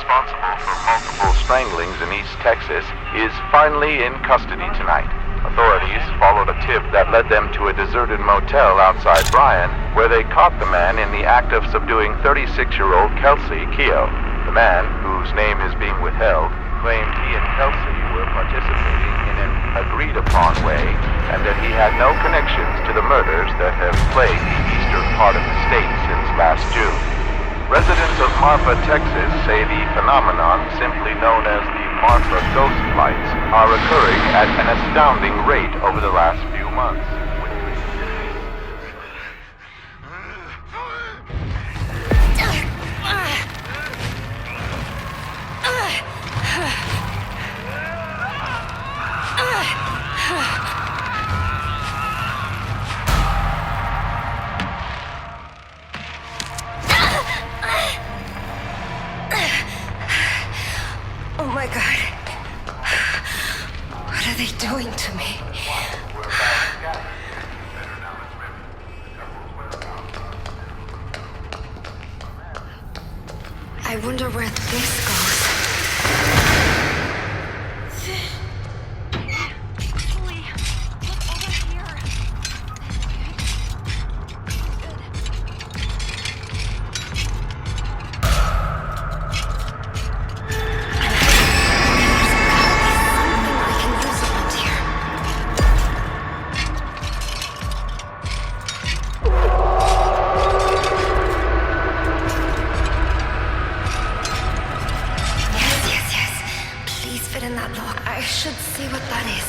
responsible for multiple stranglings in East Texas, is finally in custody tonight. Authorities followed a tip that led them to a deserted motel outside Bryan, where they caught the man in the act of subduing 36-year-old Kelsey Keogh. The man, whose name is being withheld, claimed he and Kelsey were participating in an agreed-upon way, and that he had no connections to the murders that have plagued the eastern part of the state since last June. Residents of Marfa, Texas say the phenomenon, simply known as the Marfa ghost flights, are occurring at an astounding rate over the last few months. Oh my God. What are they doing to me? I wonder where this goes. Julie, look over here. I should see what that is.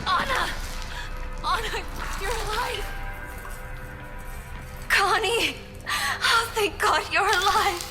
Anna! Anna, you're alive! Connie! Oh, thank God you're alive!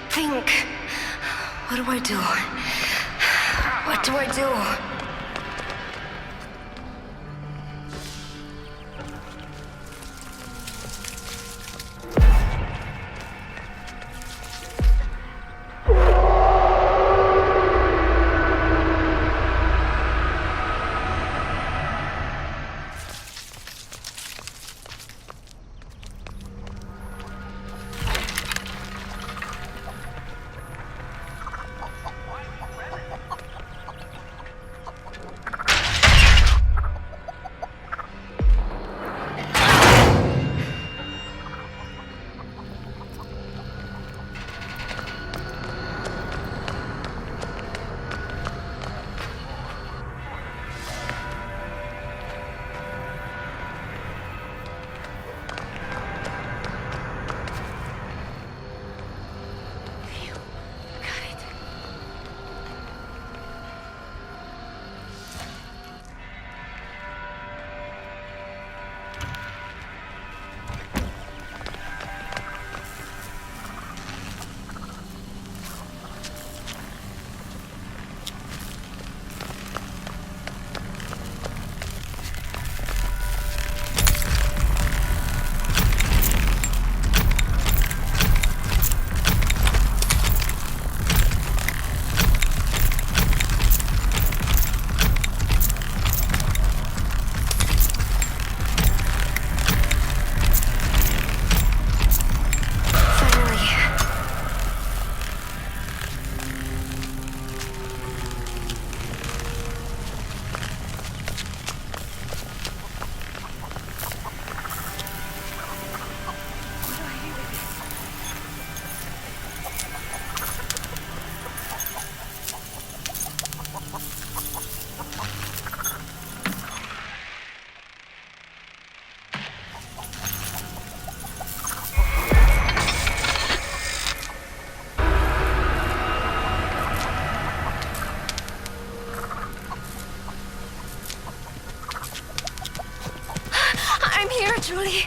Think. What do I do? What do I do? Julie?